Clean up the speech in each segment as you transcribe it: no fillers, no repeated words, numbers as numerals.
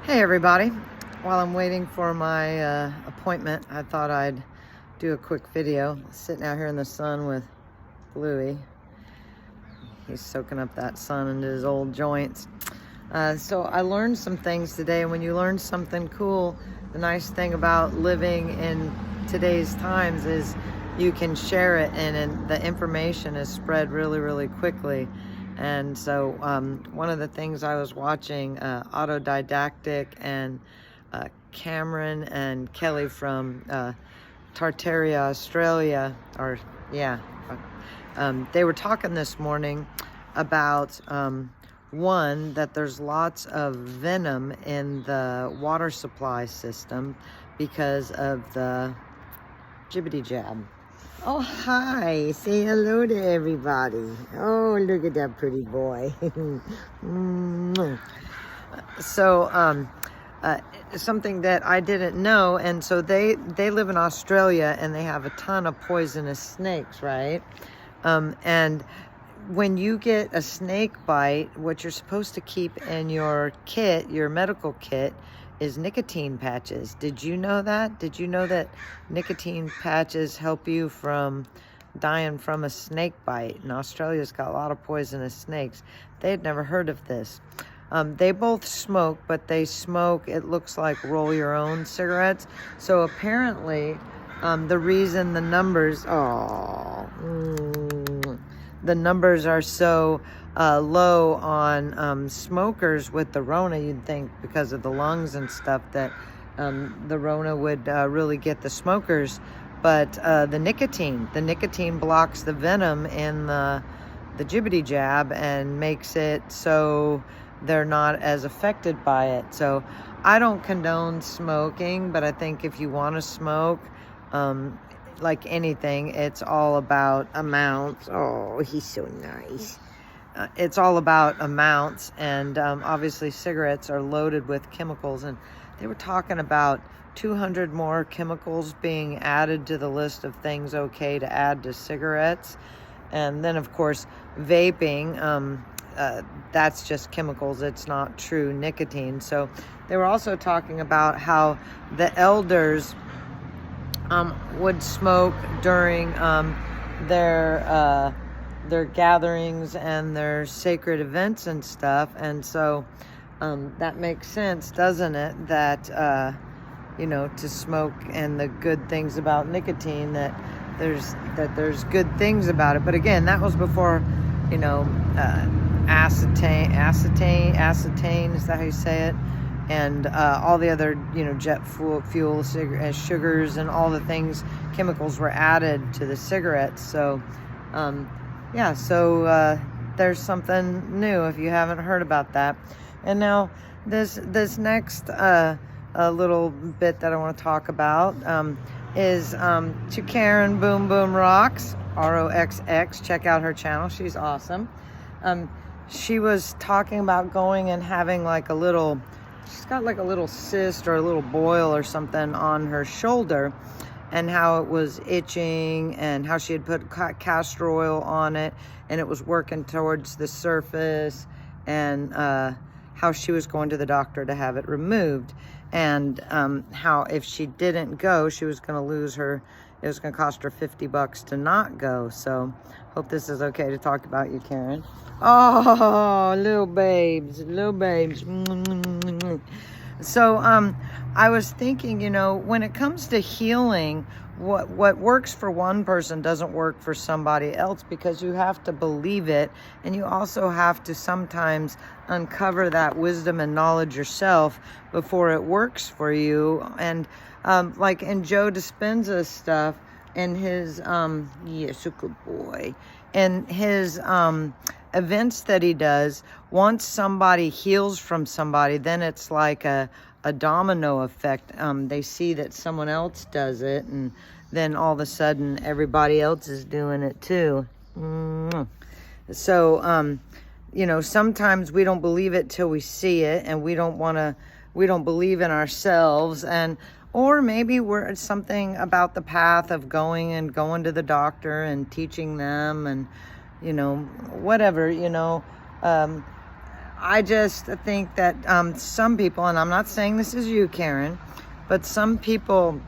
Hey everybody, while I'm waiting for my appointment, I thought I'd do a quick video. Sitting out here in the sun with Bluey. He's soaking up that sun into his old joints. So I learned some things today, and when you learn something cool, the nice thing about living in today's times is you can share it, and the information is spread really, really quickly. And so one of the things I was watching, Autodidactic and Cameron and Kelly from Tartaria, Australia, they were talking this morning about one, that there's lots of venom in the water supply system because of the jibbity jab. Oh, hi. Say hello to everybody. Oh, look at that pretty boy. So, something that I didn't know, and so they live in Australia, and they have a ton of poisonous snakes, right? And when you get a snake bite, what you're supposed to keep in your kit, your medical kit, is nicotine patches. Did you know that? Did you know that nicotine patches help you from dying from a snake bite? And Australia's got a lot of poisonous snakes. They had never heard of this. They both smoke, but they smoke, it looks like roll your own cigarettes. So apparently, the reason the numbers, the numbers are so low on smokers with the Rona, you'd think because of the lungs and stuff that the Rona would really get the smokers. But the nicotine blocks the venom in the jibbity jab and makes it so they're not as affected by it. So I don't condone smoking, but I think if you want to smoke, like anything, it's all about amounts. Oh, he's so nice. It's all about amounts, and obviously cigarettes are loaded with chemicals, and they were talking about 200 more chemicals being added to the list of things okay to add to cigarettes. And then of course vaping, that's just chemicals, it's not true nicotine. So they were also talking about how the elders would smoke during their gatherings and their sacred events and stuff. And so that makes sense, doesn't it, that to smoke, and the good things about nicotine, that there's good things about it. But again, that was before acetane, is that how you say it? And all the other, jet fuel, sugars, and all the things, chemicals were added to the cigarettes. So, there's something new if you haven't heard about that. And now this next little bit that I want to talk about is to Karen Boom Boom Rocks, ROXX. Check out her channel. She's awesome. She was talking about going and having she's got like a little cyst or a little boil or something on her shoulder, and how it was itching, and how she had put castor oil on it and it was working towards the surface, and how she was going to the doctor to have it removed, and how if she didn't go, she was going to lose it was going to cost her $50 to not go. So hope this is okay to talk about you, Karen. Oh, little babes. So I was thinking, when it comes to healing, what works for one person doesn't work for somebody else, because you have to believe it, and you also have to sometimes uncover that wisdom and knowledge yourself before it works for you. And like in Joe Dispenza's stuff, and his yes, a good boy, and his events that he does, once somebody heals from somebody, then it's like a domino effect. They see that someone else does it, and then all of a sudden everybody else is doing it too. So sometimes we don't believe it till we see it, and we don't believe in ourselves, or maybe it's something about the path of going to the doctor and teaching them, and whatever. I just think that some people, and I'm not saying this is you, Karen, but some people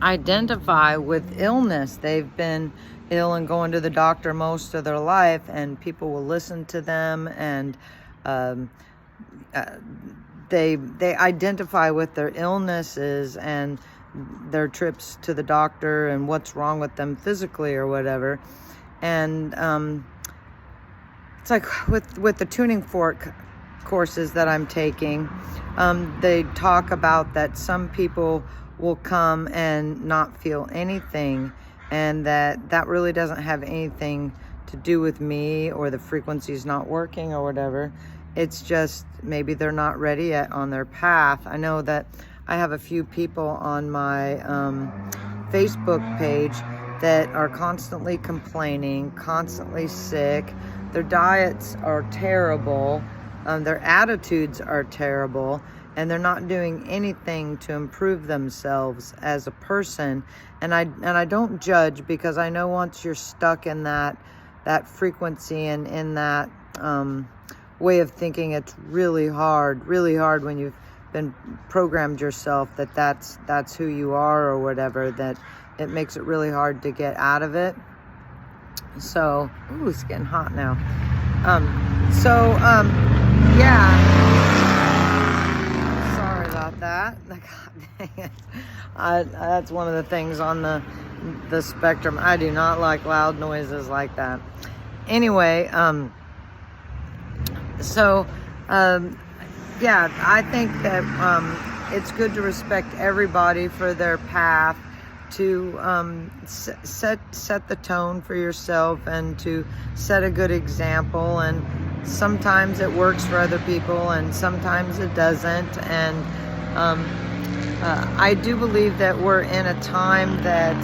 identify with illness. They've been ill and going to the doctor most of their life, and people will listen to them, and um, they identify with their illnesses and their trips to the doctor and what's wrong with them physically or whatever. And it's like with the tuning fork courses that I'm taking, they talk about that some people will come and not feel anything, and that really doesn't have anything to do with me or the frequency's not working or whatever. It's just maybe they're not ready yet on their path. I know that I have a few people on my Facebook page that are constantly complaining, constantly sick. Their diets are terrible. Their attitudes are terrible, and they're not doing anything to improve themselves as a person. And I don't judge, because I know once you're stuck in that frequency and in that way of thinking, it's really hard when you've been programmed yourself that that's who you are or whatever, that it makes it really hard to get out of it. So, ooh, it's getting hot now. Yeah. Sorry about that. God dang it. That's one of the things on the spectrum. I do not like loud noises like that. Anyway, yeah, I think that it's good to respect everybody for their path, to set the tone for yourself and to set a good example. And sometimes it works for other people and sometimes it doesn't. And I do believe that we're in a time that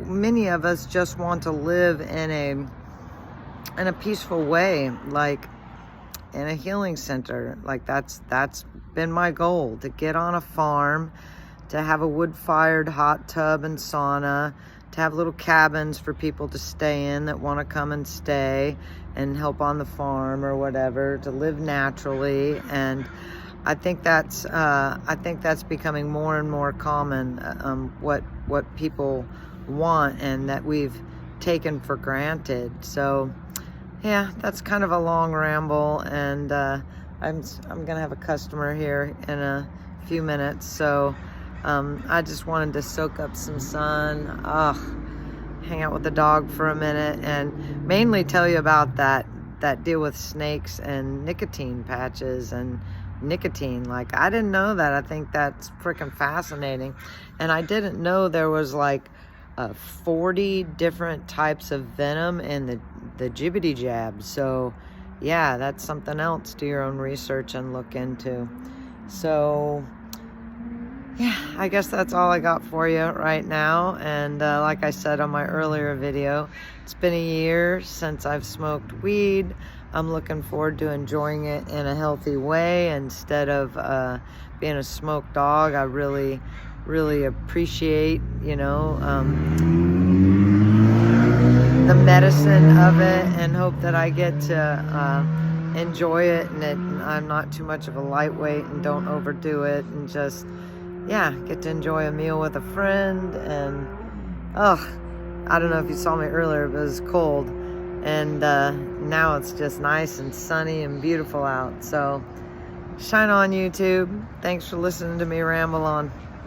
many of us just want to live in a peaceful way, like in a healing center. Like that's been my goal, to get on a farm, to have a wood-fired hot tub and sauna, to have little cabins for people to stay in that want to come and stay and help on the farm or whatever, to live naturally. And I think that's becoming more and more common, what people want and that we've taken for granted. So yeah, that's kind of a long ramble, and I'm gonna have a customer here in a few minutes, so I just wanted to soak up some sun, hang out with the dog for a minute, and mainly tell you about that deal with snakes and nicotine patches and nicotine. Like, I didn't know that. I think that's freaking fascinating, and I didn't know there was like 40 different types of venom in the jibbity jab. So yeah, that's something else. Do your own research and look into. So yeah, I guess that's all I got for you right now. And like I said on my earlier video, it's been a year since I've smoked weed. I'm looking forward to enjoying it in a healthy way instead of being a smoke dog. I really appreciate, the medicine of it, and hope that I get to enjoy it, and I'm not too much of a lightweight and don't overdo it, and just, yeah, get to enjoy a meal with a friend. And I don't know if you saw me earlier, but it was cold, and now it's just nice and sunny and beautiful out. So shine on, YouTube. Thanks for listening to me ramble on.